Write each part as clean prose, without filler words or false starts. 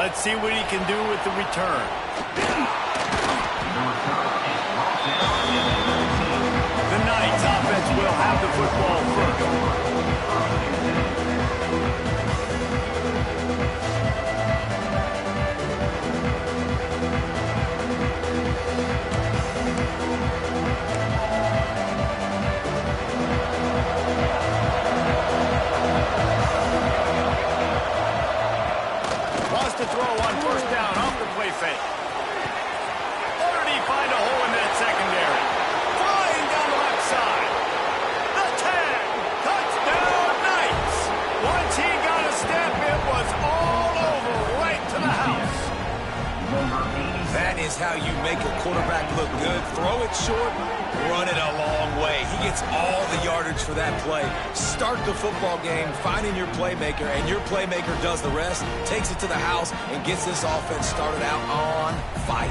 Let's see what he can do with the return. The Knights offense will have the football first. To throw on first down off the play fake. Or did he find a hole in that secondary? Flying down the left side. The tag. Touchdown Knights. Once he got a step, it was all over right to the house. That is how you make a quarterback look good. Throw it short, run it a long way. He gets all the yardage for that play. Start the football game finding your playmaker, and your playmaker does the rest, takes it to the house, and gets this offense started out on fire.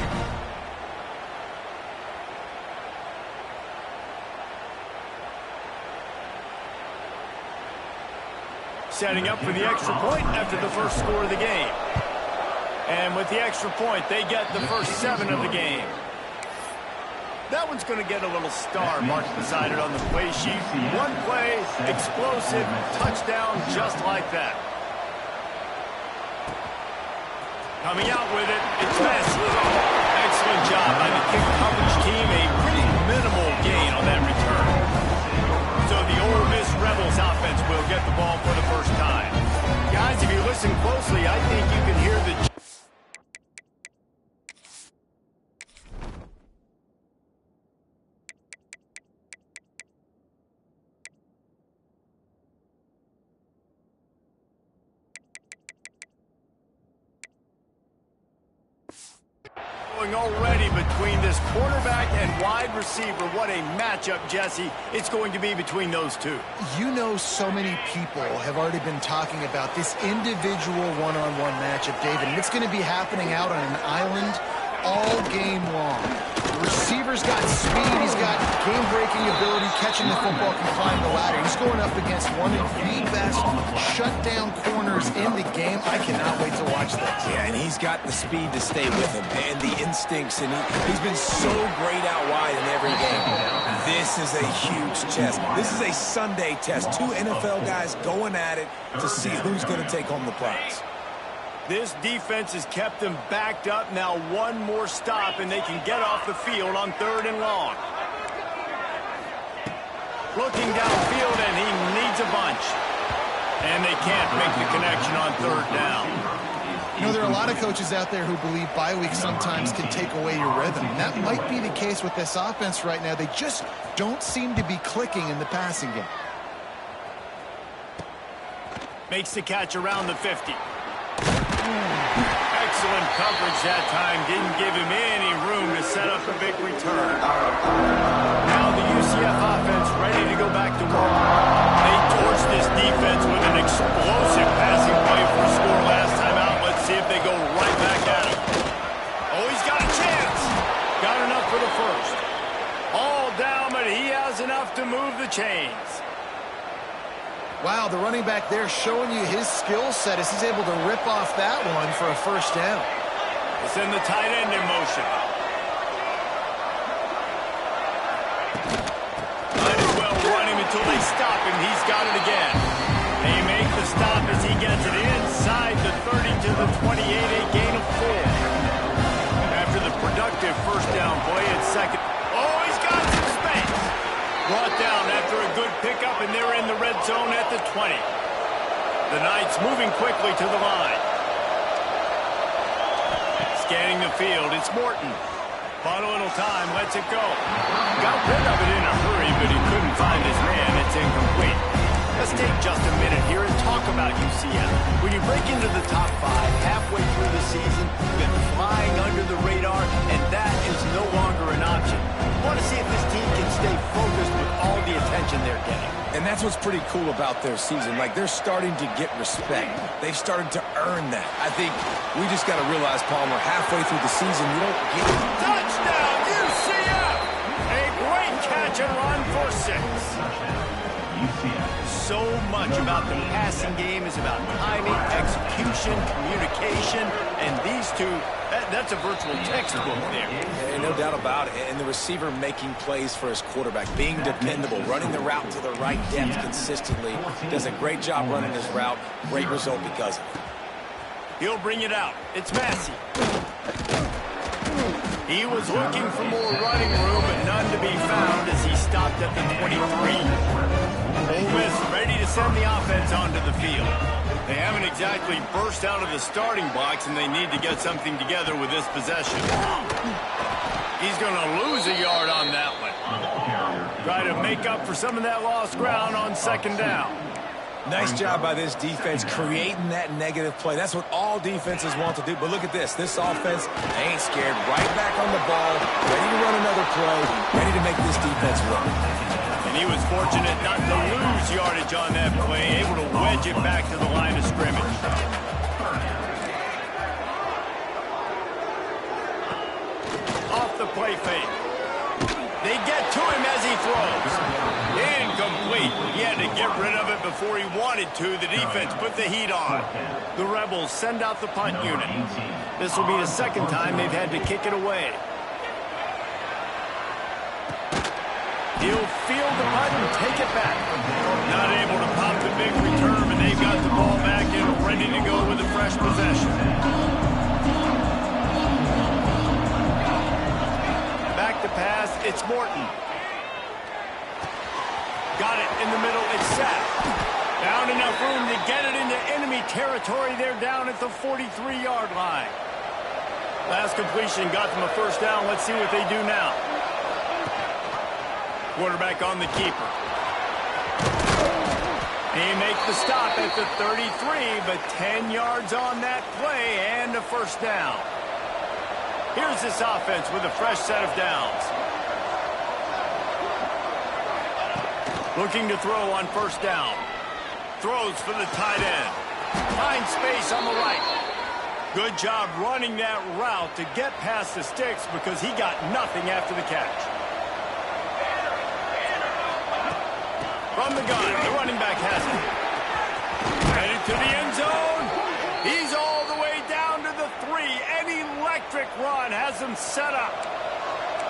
Setting up for the extra point after the first score of the game. And with the extra point, they get the first 7 of the game. That one's going to get a little star marked beside it on the play sheet. One play, explosive, touchdown, just like that. Coming out with it, it's Messi. Excellent job by the kick coverage team. A pretty minimal gain on that return. So the Ole Miss Rebels offense will get the ball for the first time. Guys, if you listen closely, I think you can hear the... already between this quarterback and wide receiver. What a matchup, Jesse, it's going to be between those two. You know, so many people have already been talking about this individual one-on-one matchup, David, and it's going to be happening out on an island all game long. The receiver's got speed, he's got game-breaking ability, catching the football, can climb the ladder. He's going up against one of the best shutdown corners in the game. I cannot wait to watch this. Yeah, and he's got the speed to stay with him and the instincts, and he's been so great out wide in every game. This is a huge test. This is a Sunday test. 2 NFL guys going at it to see who's going to take home the prize. This defense has kept them backed up. Now one more stop, and they can get off the field on 3rd and long. Looking downfield, and he needs a bunch. And they can't make the connection on 3rd down. You know, there are a lot of coaches out there who believe bye weeks sometimes can take away your rhythm. And that might be the case with this offense right now. They just don't seem to be clicking in the passing game. Makes the catch around the 50. Excellent coverage that time. Didn't give him any room to set up a big return. Now the UCF offense ready to go back to work. They torched this defense with an explosive passing play for a score last time out. Let's see if they go right back at him. Oh, he's got a chance. Got enough for the first. All down, but he has enough to move the chains. Wow, the running back there showing you his skill set as he's able to rip off that one for a first down. It's in the tight end in motion. Might as well run him until they stop him. He's got it again. They make the stop as he gets it inside the 30 to the 28, a gain of 4. After the productive first down play at second. Oh, he's got some space. Brought down after a good pickup, and they're in the red zone at the 20. The Knights moving quickly to the line. Scanning the field, it's Morton. Bought a little time, lets it go. Got rid of it in a hurry, but he couldn't find his man. It's incomplete. Let's take just a minute here and talk about UCF. When you break into the top 5 halfway through the season, you've been flying under the radar, and that is no longer an option. You want to see if this team can stay focused with all the attention they're getting. And that's what's pretty cool about their season. Like, they're starting to get respect. They've started to earn that. I think we just got to realize, Palmer, halfway through the season, you don't get it. Touchdown, UCF! A great catch and run for 6. So much about the passing game is about timing, execution, communication, and these two, that's a virtual textbook there. Yeah, no doubt about it. And the receiver making plays for his quarterback, being dependable, running the route to the right depth consistently. Does a great job running his route. Great result because of it. He'll bring it out. It's Massey. He was looking for more running room, but none to be found as he stopped at the 23. Ole Miss ready to send the offense onto the field. They haven't exactly burst out of the starting blocks, and they need to get something together with this possession. He's going to lose a yard on that one. Try to make up for some of that lost ground on second down. Nice job by this defense creating that negative play. That's what all defenses want to do. But look at this. This offense ain't scared. Right back on the ball, ready to run another play, ready to make this defense work. And he was fortunate not to lose yardage on that play, able to wedge it back to the line of scrimmage. Off the play fake. They get to him as he throws. Incomplete. He had to get rid of it before he wanted to. The defense put the heat on. The Rebels send out the punt unit. This will be the second time they've had to kick it away. He'll field the punt and take it back. Not able to pop the big return, and they've got the ball back and ready to go with a fresh possession. Back to pass, it's Morton. Got it in the middle, it's Sapp. Found enough room to get it into enemy territory. They're down at the 43-yard line. Last completion got them a first down. Let's see what they do now. Quarterback on the keeper. They make the stop at the 33, but 10 yards on that play and a first down. Here's this offense with a fresh set of downs. Looking to throw on first down. Throws for the tight end. Finds space on the right. Good job running that route to get past the sticks because he got nothing after the catch. From the gun, the running back has it. Headed to the end zone. He's all the way down to the 3. An electric run has them set up.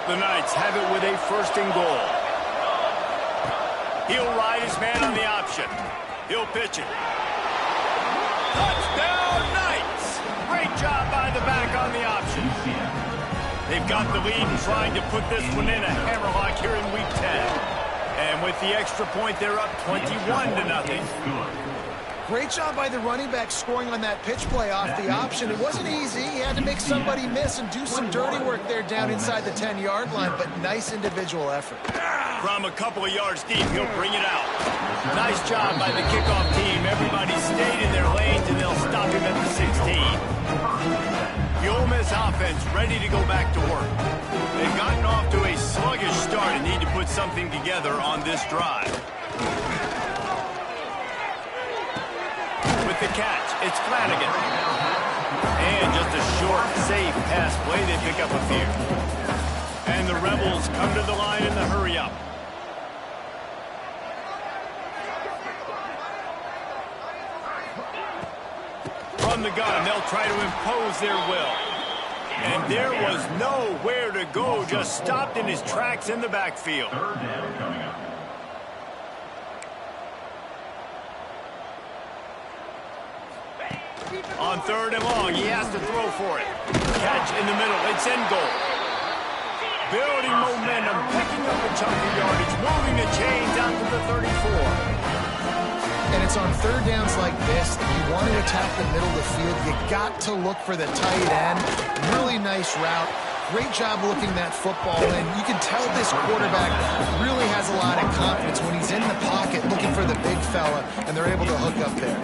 The Knights have it with a first and goal. He'll ride his man on the option. He'll pitch it. Touchdown, Knights! Great job by the back on the option. They've got the lead and trying to put this one in a hammerlock here in Week 10. And with the extra point, they're up 21-0. Great job by the running back scoring on that pitch play off the option. It wasn't easy. He had to make somebody miss and do some dirty work there down inside the 10-yard line, but nice individual effort. From a couple of yards deep, he'll bring it out. Nice job by the kickoff team. Everybody stayed in their lanes, and they'll stop him at the 16. The Ole Miss offense ready to go back to work. They've gotten off to a sluggish start and need to put something together on this drive. With the catch, it's Flanagan. And just a short, safe pass play. They pick up a few. And the Rebels come to the line in the hurry-up. From the gun, they'll try to impose their will. And there was nowhere to go, just stopped in his tracks in the backfield. Third down coming up. On third and long, he has to throw for it. Catch in the middle, it's in goal. Building momentum, picking up a chunk of yardage, moving the chains out to the 34. And it's on third downs like this that you want to attack the middle of the field. You got to look for the tight end. Really nice route. Great job looking that football in. You can tell this quarterback really has a lot of confidence when he's in the pocket looking for the big fella, and they're able to hook up there.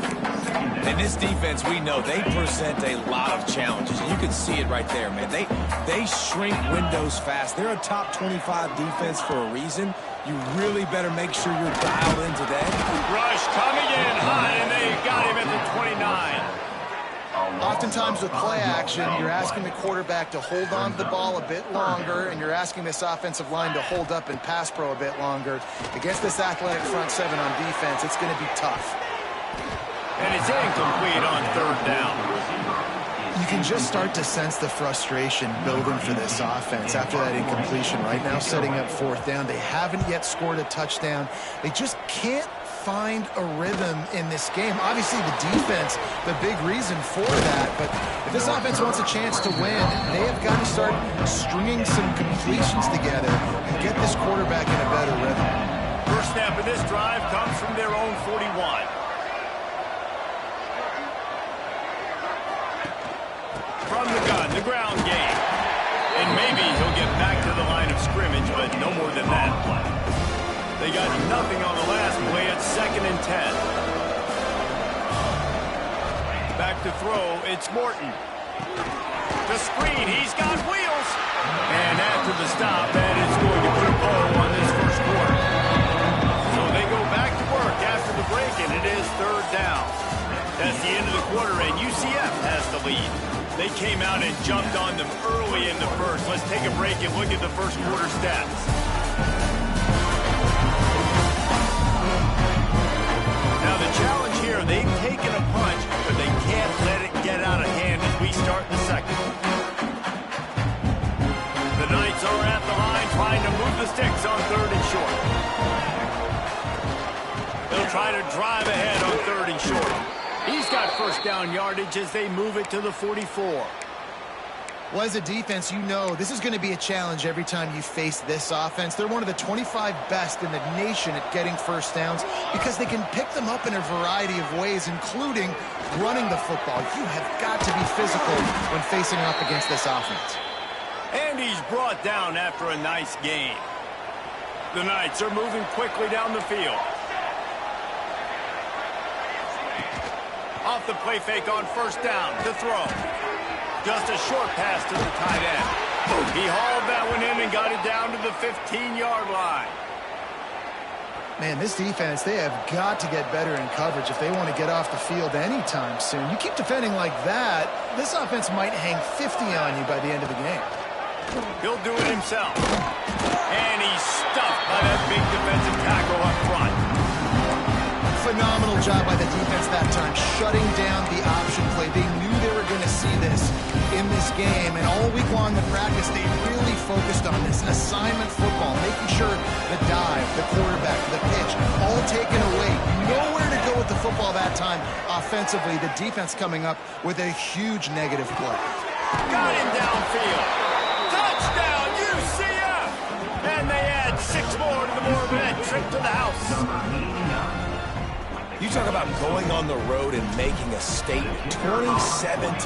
And this defense, we know, they present a lot of challenges. And you can see it right there, man. They shrink windows fast. They're a top 25 defense for a reason. You really better make sure you're dialed in today. Rush coming in high, and they got him at the 29. Oftentimes with play action, you're asking the quarterback to hold on to the ball a bit longer, and you're asking this offensive line to hold up and pass pro a bit longer. Against this athletic front seven on defense, it's going to be tough. And it's incomplete on third down. You can just start to sense the frustration building for this offense after that incompletion. Right now, setting up fourth down. They haven't yet scored a touchdown. They just can't find a rhythm in this game. Obviously, the defense, the big reason for that. But if this offense wants a chance to win, they have got to start stringing some completions together and get this quarterback in a better rhythm. First snap of this drive comes from their own 41. From the gun, the ground game. And maybe he'll get back to the line of scrimmage, but no more than that play. They got nothing on the last play. It's 2nd and 10. Back to throw. It's Morton. The screen. He's got wheels. And after the stop, that is going to put a bow on this first quarter. So they go back to work after the break, and it is 3rd down. That's the end of the quarter, and UCF has the lead. They came out and jumped on them early in the first. Let's take a break and look at the first quarter stats. Now the challenge here, they've taken a punch, but they can't let it get out of hand as we start the second. The Knights are at the line trying to move the sticks on 3rd and short. They'll try to drive ahead on 3rd and short. He's got first down yardage as they move it to the 44. Well, as a defense, you know this is going to be a challenge every time you face this offense. They're one of the 25 best in the nation at getting first downs because they can pick them up in a variety of ways, including running the football. You have got to be physical when facing up against this offense. And he's brought down after a nice gain. The Knights are moving quickly down the field. Off the play fake on first down to throw. Just a short pass to the tight end. He hauled that one in and got it down to the 15-yard line. Man, this defense, they have got to get better in coverage if they want to get off the field anytime soon. You keep defending like that, this offense might hang 50 on you by the end of the game. He'll do it himself. And he's stuffed by that big defensive tackle up front. Phenomenal job by the defense that time, shutting down the option play. They knew they were going to see this in this game, and all week long in practice, they really focused on this assignment football, making sure the dive, the quarterback, the pitch, all taken away. Nowhere to go with the football that time offensively. The defense coming up with a huge negative play. Got him downfield. Touchdown, UCF! And they add 6 more to the Morbid trip to the house. You talk about going on the road and making a statement. 27-0.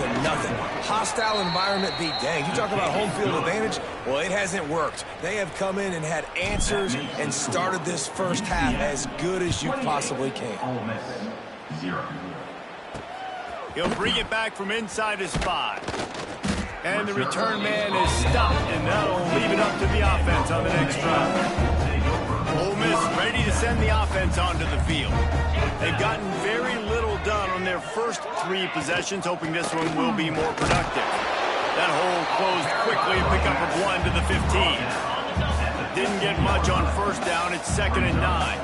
Hostile environment be danged. You talk about home field advantage. Well, it hasn't worked. They have come in and had answers and started this first half as good as you possibly can. He'll bring it back from inside his 5. And the return man is stopped, and that'll leave it up to the offense on the next drive. Ole Miss ready to send the offense onto the field. They've gotten very little done on their first 3 possessions, hoping this one will be more productive. That hole closed quickly, a pickup of 1 to the 15. Didn't get much on first down. It's 2nd and 9.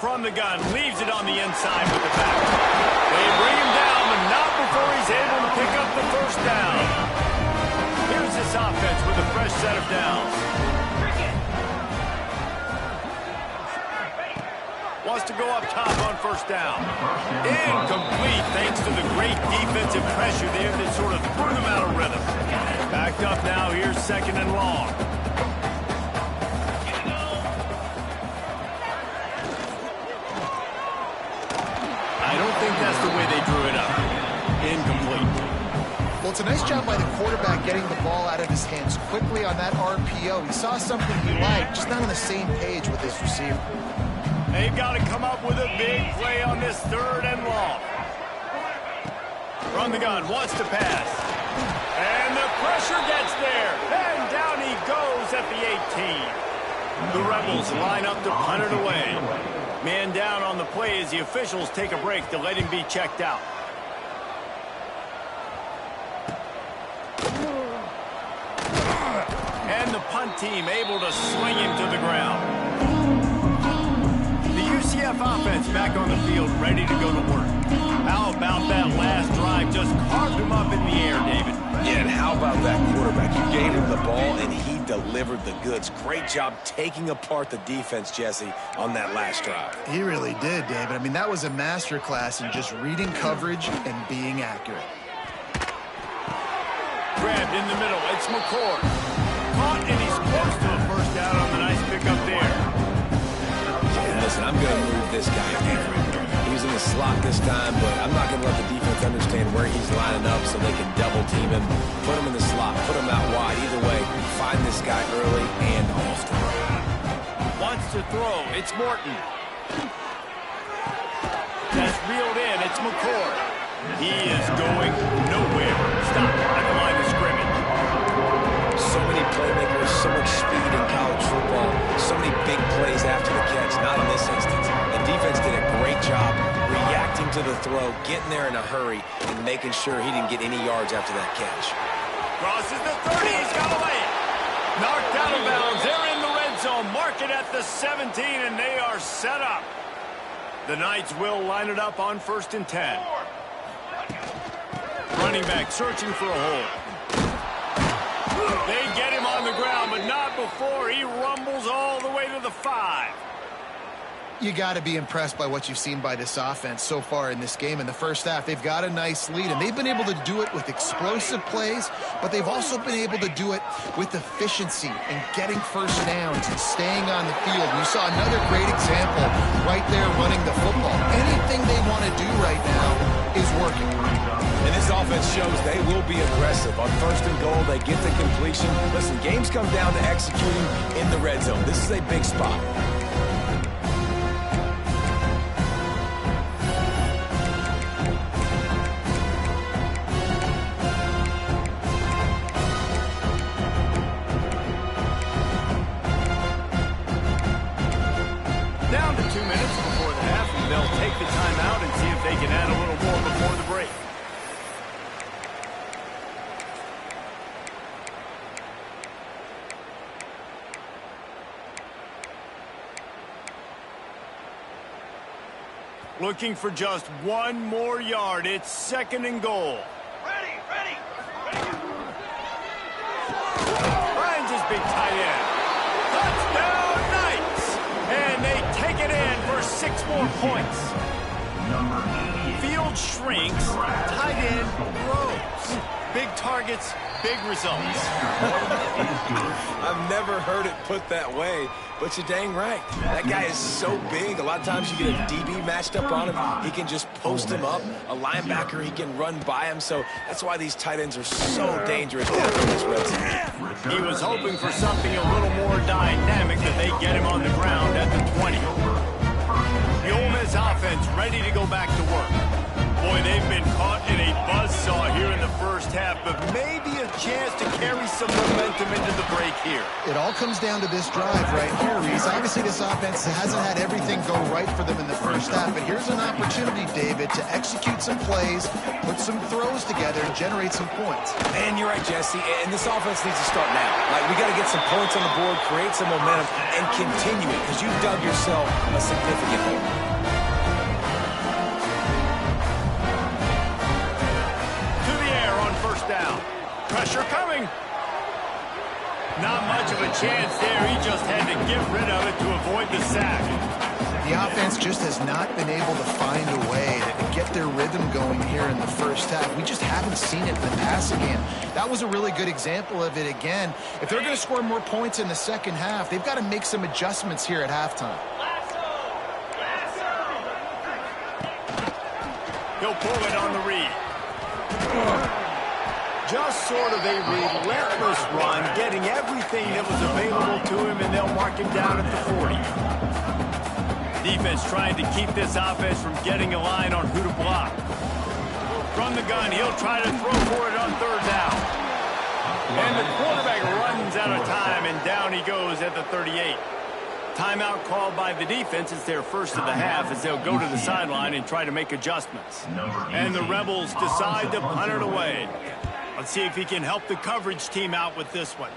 From the gun, leaves it on the inside with the back. They bring him down, but not before he's able to pick up the first down. Here's this offense with a fresh set of downs. Wants to go up top on first down. Incomplete thanks to the great defensive pressure there that sort of threw them out of rhythm. Backed up now, here's 2nd and long. I don't think that's the way they drew it up. Incomplete. Well, it's a nice job by the quarterback getting the ball out of his hands quickly on that RPO. He saw something he liked, just not on the same page with his receiver. They've got to come up with a big play on this 3rd and long. From the gun, wants to pass. And the pressure gets there. And down he goes at the 18. The Rebels line up to punt it away. Man down on the play as the officials take a break to let him be checked out. And the punt team able to swing him to the ground. The UCF offense back on the field, ready to go to work. How about that last drive? Just carved him up in the air, David. Yeah, and how about that quarterback? You gave him the ball, and he delivered the goods. Great job taking apart the defense, Jesse, on that last drive. He really did, David. I mean, that was a masterclass in just reading coverage and being accurate. Grabbed in the middle. It's McCord. Caught, and he's close to a first down on the nice pickup there. Yeah, listen, I'm going to move this guy everywhere. He's in the slot this time, but I'm not going to let the defense understand where he's lining up so they can double team him. Put him in the slot, put him out wide. Either way, find this guy early and often. Wants to throw. It's Morton. That's reeled in. It's McCord. He is going nowhere. Stop at the line of scrimmage. So many playmakers, so much speed in college football, so many big plays after the catch. Not in this instance. The defense did a great job reacting to the throw, getting there in a hurry, and making sure he didn't get any yards after that catch. Crosses the 30. He's got to lay it. Knocked out of bounds. They're in the red zone. Mark it at the 17, and they are set up. The Knights will line it up on 1st and 10. Running back searching for a hole. They get him on the ground, but not before he rumbles all the way to the 5. You got to be impressed by what you've seen by this offense so far in this game. In the first half, they've got a nice lead, and they've been able to do it with explosive plays, but they've also been able to do it with efficiency and getting first downs and staying on the field. You saw another great example right there running the football. Anything they want to do right now is working. And this offense shows they will be aggressive. On 1st and goal, they get the completion. Listen, games come down to executing in the red zone. This is a big spot. Down to 2 minutes before the half, and they'll take the timeout and see if they can add a little more before the break. Looking for just one more yard. It's 2nd and goal. Ready. Finds his big tight end. Touchdown, Knights! And they take it in for 6 more points. Field shrinks, tight end grows. Big targets, big results. I've never heard it put that way, but you're dang right. That guy is so big. A lot of times you get a DB matched up on him. He can just post him up. A linebacker, he can run by him. So that's why these tight ends are so dangerous down in this red zone. He was hoping for something a little more dynamic, that they get him on the ground at the 20. The Ole Miss offense ready to go back to work. Boy, they've been caught in a buzzsaw here in the first half, but maybe a chance to carry some momentum into the break here. It all comes down to this drive right here, Reese. Obviously, this offense hasn't had everything go right for them in the first half, but here's an opportunity, David, to execute some plays, put some throws together, and generate some points. Man, you're right, Jesse, and this offense needs to start now. Like, we got to get some points on the board, create some momentum, and continue it, because you've dug yourself a significant hole. Down. Pressure coming. Not much of a chance there. He just had to get rid of it to avoid the sack. The offense just has not been able to find a way to get their rhythm going here in the first half. We just haven't seen it in the passing game. That was a really good example of it again. If they're going to score more points in the second half, they've got to make some adjustments here at halftime. He'll pull it on the read. Just sort of a relentless run, getting everything that was available to him, and they'll mark him down at the 40. Defense trying to keep this offense from getting a line on who to block. From the gun, he'll try to throw for it on 3rd down. And the quarterback runs out of time, and down he goes at the 38. timeout called by the defense. It's their first of the half as they'll go to the sideline and try to make adjustments. And the Rebels decide to punt it away. Let's see if he can help the coverage team out with this one.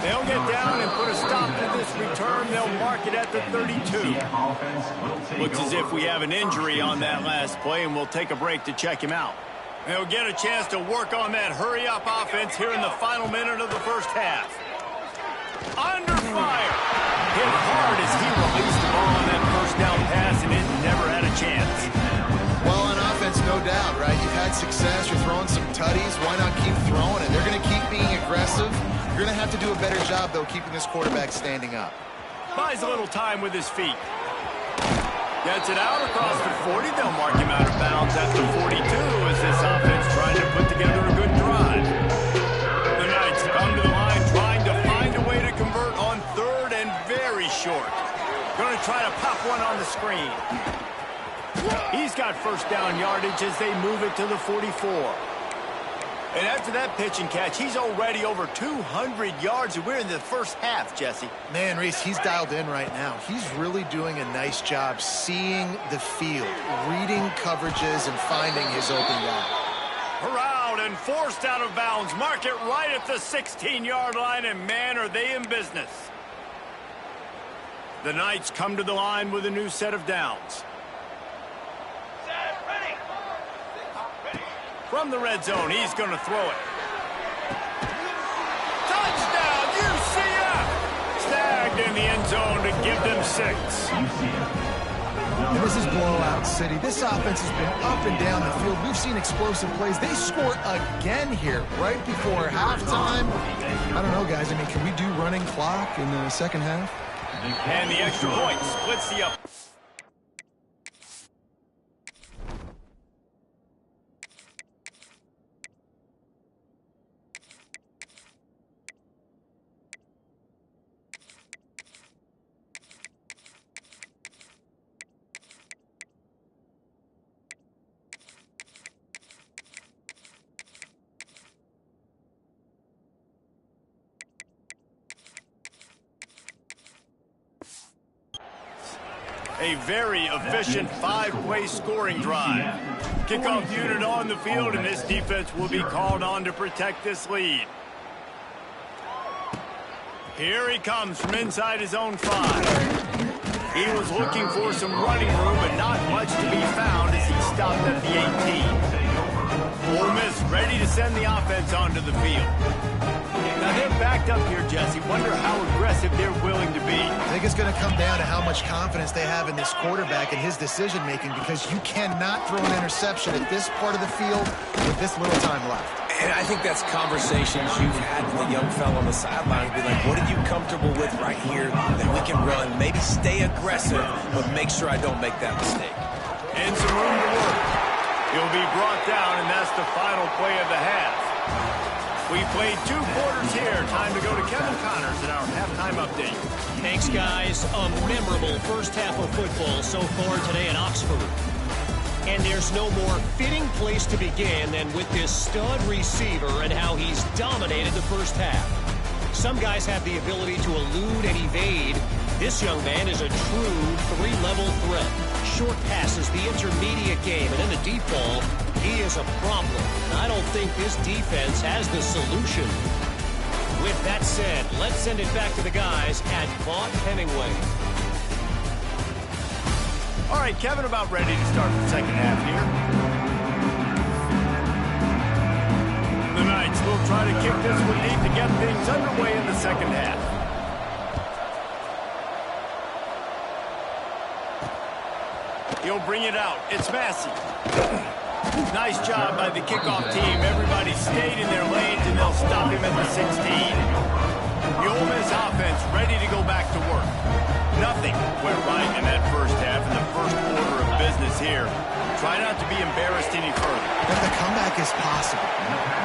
They'll get down and put a stop to this return. They'll mark it at the 32. Looks as if we have an injury on that last play, and we'll take a break to check him out. They'll get a chance to work on that hurry-up offense here in the final minute of the first half. Under fire. Hit hard as he released the ball on that first down pass, and it never had a chance. Well, on offense, no doubt, right? You've had success. You're throwing some tutties. Why not keep throwing it? They're going to keep being aggressive. You're going to have to do a better job, though, keeping this quarterback standing up. Buys a little time with his feet. Gets it out across the 40. They'll mark him out of bounds at the 42 as this offense trying to put together a good drive. The Knights come to the line trying to find a way to convert on third and very short. Going to try to pop one on the screen. He's got first down yardage as they move it to the 44. And after that pitch and catch, he's already over 200 yards, and we're in the first half, Jesse. Man, Reese, he's dialed in right now. He's really doing a nice job seeing the field, reading coverages, and finding his open guy. Around and forced out of bounds. Mark it right at the 16-yard line, and man, are they in business. The Knights come to the line with a new set of downs. From the red zone, he's going to throw it. Touchdown, UCF! Snagged in the end zone to give them 6. And this is blowout city. This offense has been up and down the field. We've seen explosive plays. They score again here right before halftime. I don't know, guys. I mean, can we do running clock in the second half? And the extra point splits the up. A very efficient 5-play scoring drive. Kickoff unit on the field, and this defense will be called on to protect this lead. Here he comes from inside his own 5. He was looking for some running room, but not much to be found as he stopped at the 18. Ole Miss ready to send the offense onto the field. Now they're backed up here, Jesse. Wonder how aggressive they're willing to be. I think it's going to come down to how much confidence they have in this quarterback and his decision-making, because you cannot throw an interception at this part of the field with this little time left. And I think that's conversations you've had with a young fellow on the sideline. Be like, what are you comfortable with right here that we can run? Maybe stay aggressive, but make sure I don't make that mistake. And some room to work. He'll be brought down, and that's the final play of the half. We played 2 quarters here. Time to go to Kevin Connors in our halftime update. Thanks, guys. A memorable first half of football so far today in Oxford. And there's no more fitting place to begin than with this stud receiver and how he's dominated the first half. Some guys have the ability to elude and evade. This young man is a true 3-level threat. Short passes, the intermediate game, and in the deep ball, he is a problem. And I don't think this defense has the solution. With that said, let's send it back to the guys at Vaught Hemingway. All right, Kevin, about ready to start the second half here. The Knights will try to kick this one deep to get things underway in the second half. He'll bring it out. It's Massey. Nice job by the kickoff team. Everybody stayed in their lanes, and they'll stop him at the 16. The Ole Miss offense ready to go back to work. Nothing went right in that first half, in the first order of business here. Try not to be embarrassed any further. But the comeback is possible.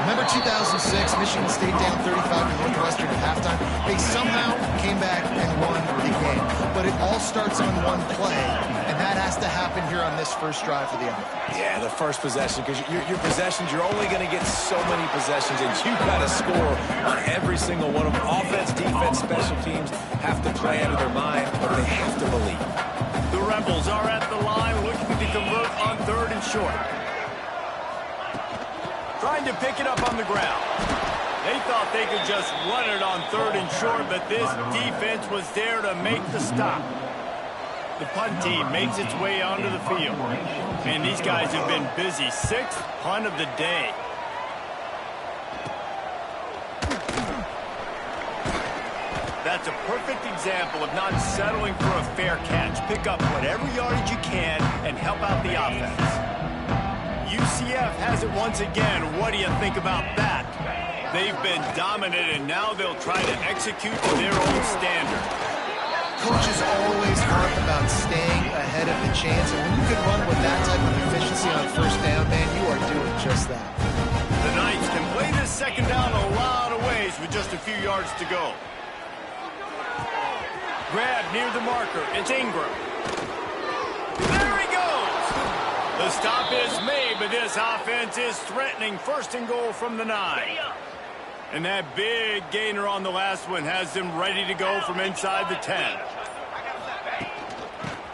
Remember 2006, Michigan State down 35 to Northwestern at halftime? They somehow came back and won the game. But it all starts on one play. And that has to happen here on this first drive for the offense. Yeah, the first possession, because your possessions, you're only going to get so many possessions, and you've got to score on every single one of them. Offense, defense, special teams have to play out of their mind, but they have to believe. The Rebels are at the line looking to convert on 3rd and short. Trying to pick it up on the ground. They thought they could just run it on 3rd and short, but this defense was there to make the stop. The punt team makes its way onto the field. Man, these guys have been busy. 6th punt of the day. That's a perfect example of not settling for a fair catch. Pick up whatever yardage you can and help out the offense. UCF has it once again. What do you think about that? They've been dominant, and now they'll try to execute to their own standard. Coaches always talk about staying ahead of the chance, and when you can run with that type of efficiency on 1st down, man, you are doing just that. The Knights can play this 2nd down a lot of ways with just a few yards to go. Grab near the marker. It's Ingram. There he goes. The stop is made, but this offense is threatening 1st and goal from the 9. And that big gainer on the last one has them ready to go from inside the 10.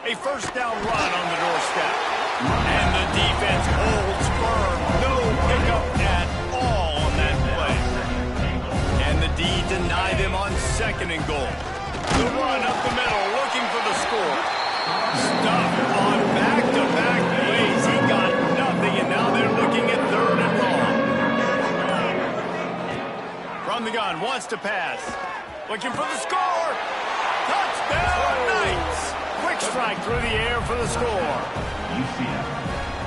A 1st down run on the doorstep. And the defense holds firm. No pickup at all on that play. And the D deny them on 2nd and goal. The run up the middle, looking for the score. Stuffed on back-to-back plays. He got nothing, and now they're looking at 3rd and long. From the gun, wants to pass. Looking for the score. Touchdown, Knights. Quick strike through the air for the score.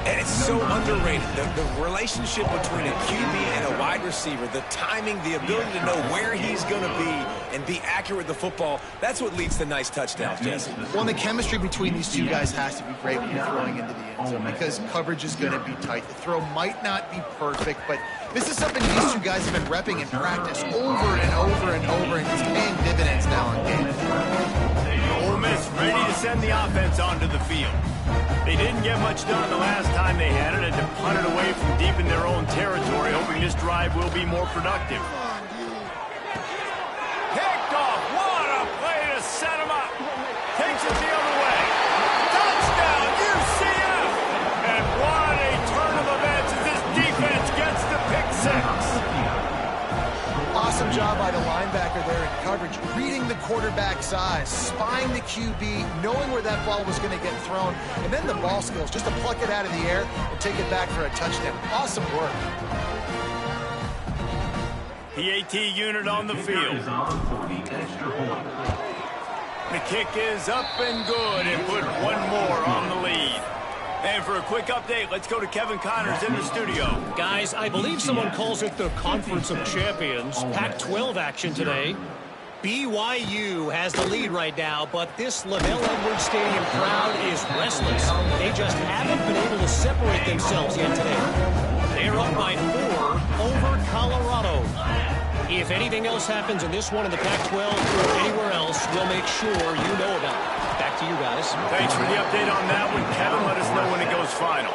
And it's so underrated. The relationship between a QB and a wide receiver, the timing, the ability to know where he's going to be and be accurate with the football, that's what leads to nice touchdowns, Jesse. Well, and the chemistry between these two guys has to be great when you're throwing into the end zone because coverage is going to be tight. The throw might not be perfect, but this is something these two guys have been repping in practice over and over and over, and it's paying dividends now on games. Ole Miss ready to send the offense onto the field. They didn't get much done the last time they had it, and to punt it away from deep in their own territory, hoping this drive will be more productive. Picked off. What a play to set him up. Takes it the other way. Touchdown, UCF! And what a turn of events as this defense gets the pick 6. Awesome job by the linebacker there in coverage, reading the quarterback's eyes, spying the QB, knowing where that ball was going to get thrown, and then the ball skills, just to pluck it out of the air and take it back for a touchdown. Awesome work. PAT unit on the field. The kick is up and good and put one more on the lead. And for a quick update, let's go to Kevin Connors in the studio. Guys, I believe someone calls it the Conference of Champions. Pac-12 action today. BYU has the lead right now, but this LaVell Edwards Stadium crowd is restless. They just haven't been able to separate themselves yet today. They're up by 4 over Colorado. If anything else happens in this one in the Pac-12 or anywhere else, we'll make sure you know about it. Back to you guys. Thanks for the update on that one, Kevin. Let us know when it goes final.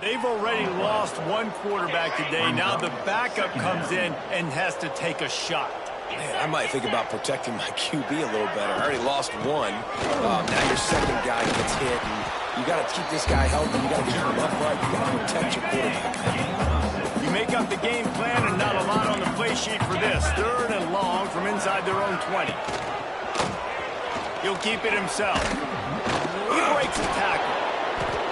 They've already lost one quarterback today. Now the backup comes in and has to take a shot. Man, I might think about protecting my QB a little better. I already lost one. Now your second guy gets hit, and you got to keep this guy healthy. You got to keep him upright. You got to protect your quarterback. You make up the game plan, and not a lot on the play sheet for this. 3rd and long from inside their own 20. He'll keep it himself. He breaks the tackle.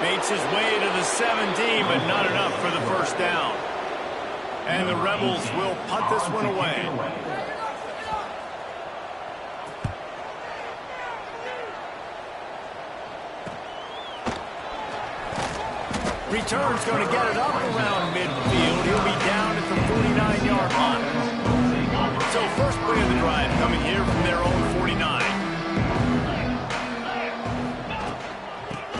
Makes his way to the 17, but not enough for the first down. And the Rebels will punt this one away. Return's going to get it up around midfield. He'll be down at the 49-yard line. So first play of the drive coming here from their own 49.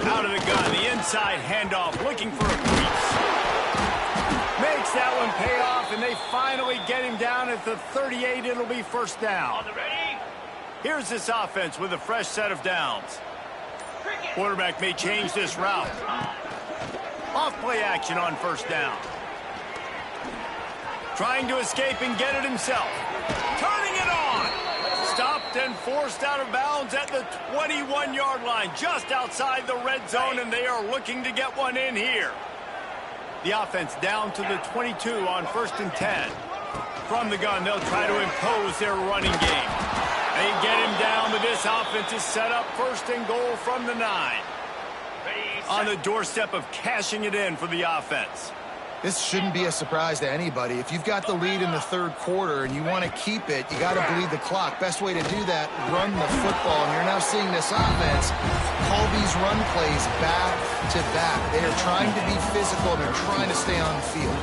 Out of the gun, the inside handoff, looking for a crease. Makes that one pay off, and they finally get him down at the 38. It'll be first down. Here's this offense with a fresh set of downs. Quarterback may change this route. Off-play action on first down. Trying to escape and get it himself. Turning it on. Stopped and forced out of bounds at the 21-yard line, just outside the red zone, and they are looking to get one in here. The offense down to the 22 on 1st and 10. From the gun, they'll try to impose their running game. They get him down, but this offense is set up 1st and goal from the 9. On the doorstep of cashing it in for the offense. This shouldn't be a surprise to anybody. If you've got the lead in the third quarter and you want to keep it, you got to bleed the clock. Best way to do that, run the football. And you're now seeing this offense call these run plays back to back. They are trying to be physical. They're trying to stay on the field.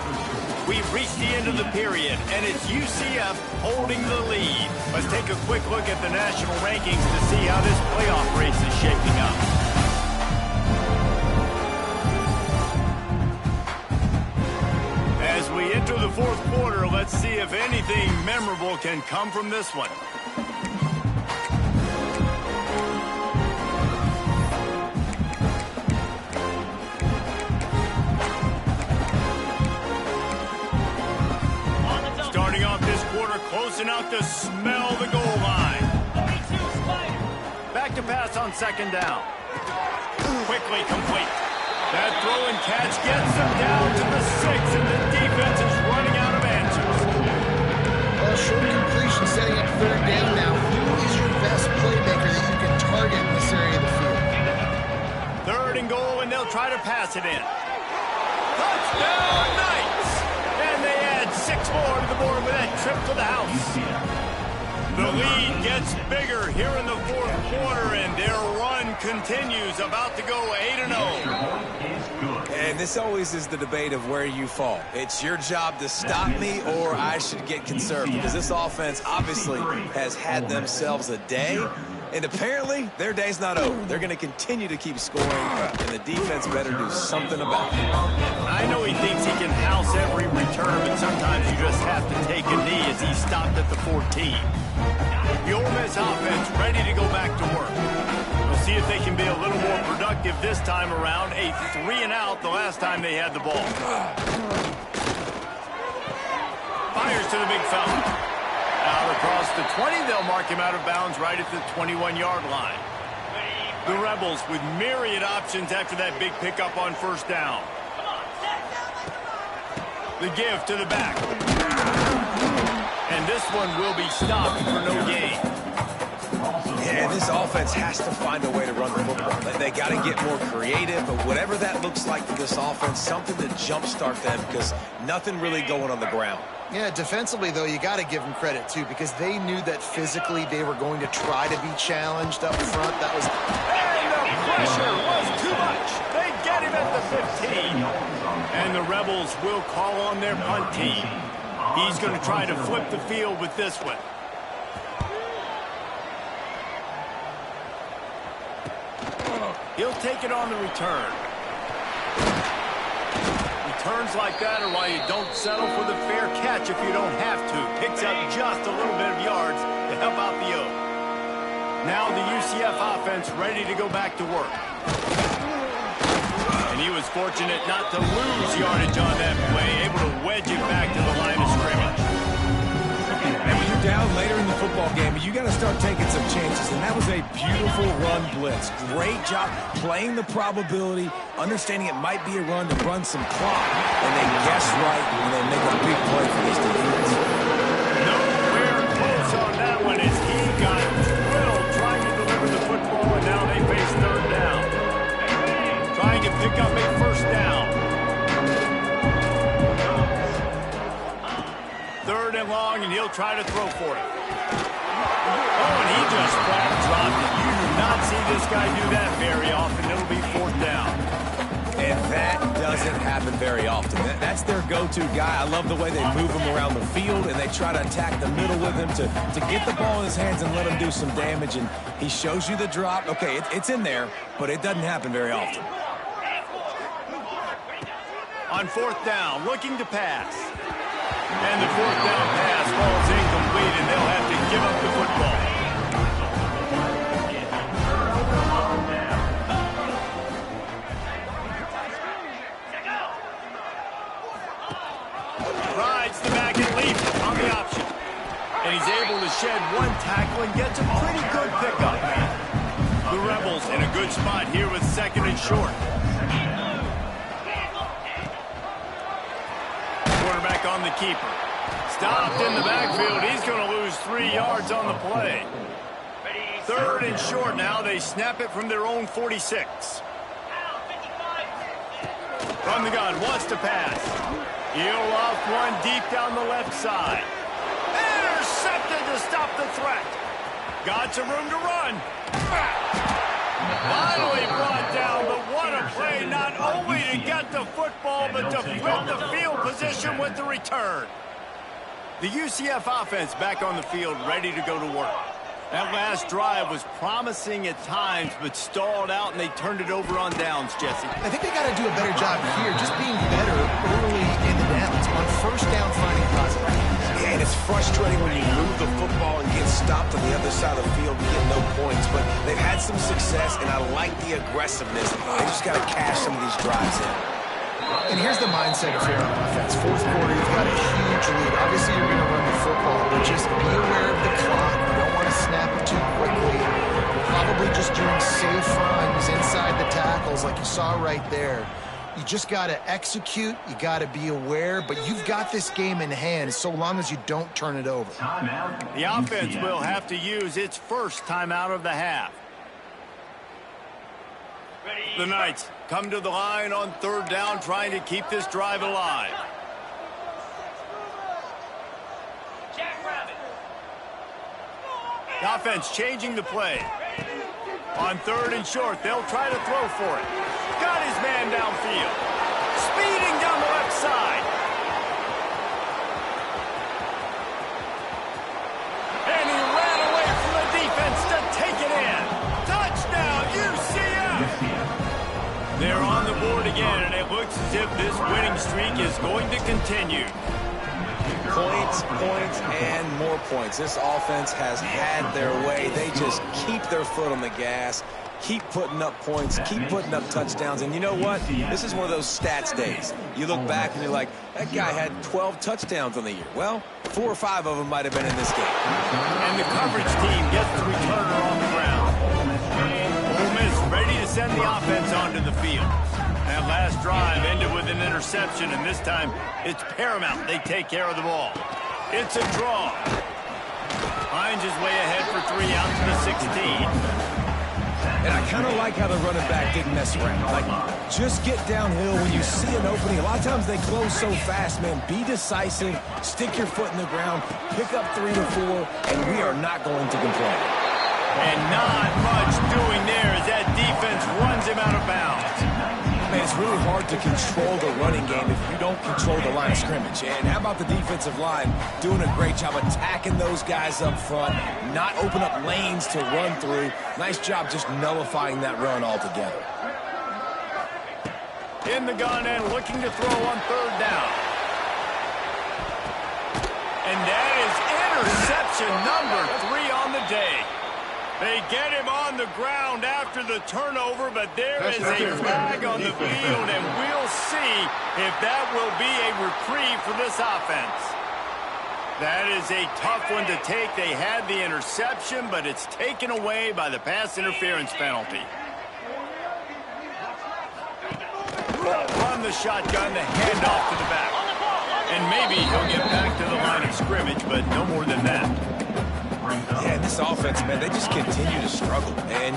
We've reached the end of the period, and it's UCF holding the lead. Let's take a quick look at the national rankings to see how this playoff race is shaping up. As we enter the fourth quarter, let's see if anything memorable can come from this one. Starting off this quarter, close enough to smell the goal line. Back to pass on 2nd down. Quickly complete. That throw and catch gets them down to the 6, and the defense is running out of answers. Well, short completion setting up 3rd down now. Who is your best playmaker that you can target in this area of the field? 3rd and goal, and they'll try to pass it in. Touchdown, Knights! And they add 6 more to the board with that trip to the house. The lead gets bigger here in the fourth quarter, and their run continues, about to go 8-0. And this always is the debate of where you fall. It's your job to stop me, or I should get conserved, because this offense obviously has had themselves a day, and apparently their day's not over. They're going to continue to keep scoring, and the defense better do something about it. I know he thinks he can house every return, but sometimes you just have to take a knee as he stopped at the 14. The Ole Miss offense ready to go back to work. We'll see if they can be a little more productive this time around. A 3-and-out the last time they had the ball. Fires to the big fella. Out across the 20, they'll mark him out of bounds right at the 21-yard line. The Rebels with myriad options after that big pickup on 1st down. The give to the back. And this one will be stopped for no gain. Yeah, this offense has to find a way to run the football. They got to get more creative, but whatever that looks like for this offense, something to jumpstart them, because nothing really going on the ground. Yeah, defensively, though, you got to give them credit, too, because they knew that physically they were going to try to be challenged up front. That was... And the pressure was too much. They get him at the 15. And the Rebels will call on their punt team. He's going to try to flip the field with this one. He'll take it on the return. Returns like that are why you don't settle for the fair catch if you don't have to. Picks up just a little bit of yards to help out the Oak. Now the UCF offense ready to go back to work. And he was fortunate not to lose yardage on that play, able to wedge it back to the line of scrimmage. And when you're down later in the football game, you got to start taking some chances, and that was a beautiful run blitz. Great job playing the probability, understanding it might be a run to run some clock, and they guess right when they make a big play for this defense. Nowhere close on that one as he got drilled trying to deliver the football, and now they face 3rd down. long, and he'll try to throw for it. Oh, and he just flat dropped it. You do not see this guy do that very often. It'll be 4th down. And that doesn't happen very often. That's their go-to guy. I love the way they move him around the field, and they try to attack the middle with him to get the ball in his hands and let him do some damage. And he shows you the drop. Okay, it's in there, but it doesn't happen very often. On 4th down, looking to pass. And the 4th down pass falls incomplete, and they'll have to give up the football. Rides the back and leaps on the option. And he's able to shed one tackle and gets a pretty good pickup. The Rebels in a good spot here with 2nd and short. Quarterback on the keeper. Stopped in the backfield. He's going to lose 3 yards on the play. 3rd and short now. They snap it from their own 46. From the gun, wants to pass. He'll off one deep down the left side. Intercepted to stop the threat. Got some room to run. Finally brought down, but what a play, not only to get the football, but to flip the field position with the return. The UCF offense back on the field, ready to go to work. That last drive was promising at times, but stalled out, and they turned it over on downs, Jesse. I think they got to do a better job here, just being better early in the downs. On 1st down, finding positive. Yeah, and it's frustrating when you move the football and get stopped on the other side of the field and get no points. But they've had some success, and I like the aggressiveness. They just got to cash some of these drives in. And here's the mindset of here on offense. 4th quarter, you've got a huge lead. Obviously, you're going to run the football, but just be aware of the clock. You don't want to snap it too quickly. Probably just doing safe runs inside the tackles like you saw right there. You just got to execute. You got to be aware, but you've got this game in hand so long as you don't turn it over. The offense will have to use its first timeout of the half. The Knights come to the line on 3rd down, trying to keep this drive alive. The offense changing the play. On 3rd and short, they'll try to throw for it. Got his man downfield. Speeding down the left side. And he ran away from the defense to take it in. Touchdown, UCF! They're on the board again, and it looks as if this winning streak is going to continue. Points, points, and more points. This offense has had their way. They just keep their foot on the gas, keep putting up points, keep putting up touchdowns. And you know what? This is one of those stats days. You look back and you're like, that guy had 12 touchdowns on the year. Well, 4 or 5 of them might have been in this game. And the coverage team gets the returner on the ground. Ole Miss ready to send the offense onto the field. That last drive ended with an interception, and this time it's paramount they take care of the ball. It's a draw. Hines is way ahead for 3 out to the 16. And I kind of like how the running back didn't mess around. Like, just get downhill when you see an opening. A lot of times they close so fast, man. Be decisive, stick your foot in the ground, pick up 3 to 4, and we are not going to complain. And not much doing there as that defense runs him out of bounds. Man, it's really hard to control the running game if you don't control the line of scrimmage. And how about the defensive line doing a great job attacking those guys up front, not open up lanes to run through. Nice job just nullifying that run altogether. In the gun and looking to throw on 3rd down. And that is interception number 3 on the day. They get him on the ground after the turnover, but there is a flag on the field, and we'll see if that will be a reprieve for this offense. That is a tough one to take. They had the interception, but it's taken away by the pass interference penalty. From the shotgun, the handoff to the back. And maybe he'll get back to the line of scrimmage, but no more than that. Yeah, this offense, man, they just continue to struggle. And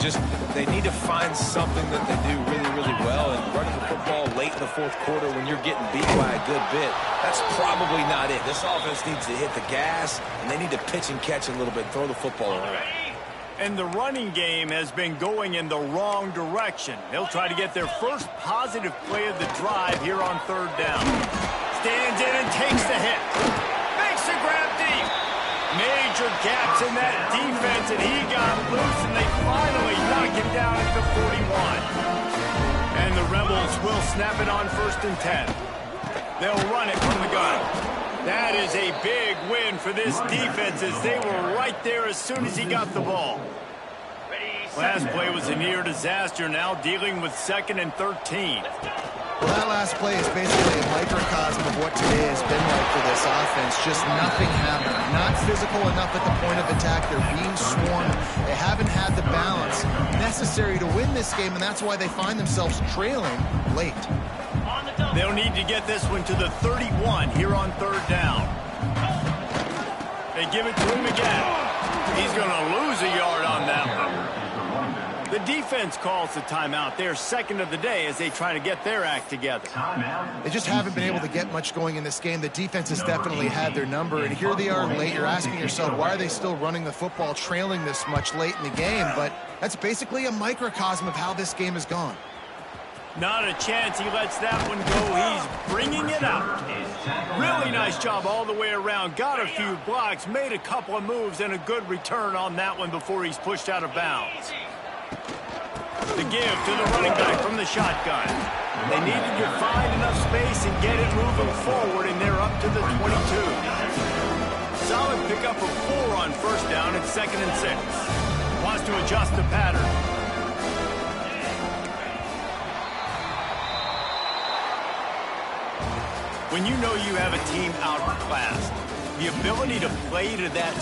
they need to find something that they do really, really well. And running the football late in the fourth quarter when you're getting beat by a good bit, that's probably not it. This offense needs to hit the gas, and they need to pitch and catch a little bit, throw the football around. And the running game has been going in the wrong direction. They'll try to get their first positive play of the drive here on third down. Stands in and takes the hit. Makes the grab deep. Major gaps in that defense, and he got loose, and they finally knock him down at the 41. And the Rebels will snap it on 1st and 10. They'll run it from the gun. That is a big win for this defense, as they were right there as soon as he got the ball. Last play was a near disaster, now dealing with 2nd and 13. Well, that last play is basically a microcosm of what today has been like for this offense. Just nothing happening. Not physical enough at the point of attack. They're being swarmed. They haven't had the balance necessary to win this game, and that's why they find themselves trailing late. They'll need to get this one to the 31 here on third down. They give it to him again. He's going to lose a yard on that one. The defense calls the timeout. They're second of the day as they try to get their act together. They just haven't been able to get much going in this game. The defense has definitely had their number, and here they are late. You're asking yourself, why are they still running the football, trailing this much late in the game? But that's basically a microcosm of how this game has gone. Not a chance he lets that one go. He's bringing it out. Really nice job all the way around. Got a few blocks, made a couple of moves, and a good return on that one before he's pushed out of bounds. The give to the running back from the shotgun. They needed to find enough space and get it moving forward, and they're up to the 22. Solid pickup of 4 on 1st down and 2nd and 6. Wants to adjust the pattern. When you know you have a team outclassed, the ability to play to that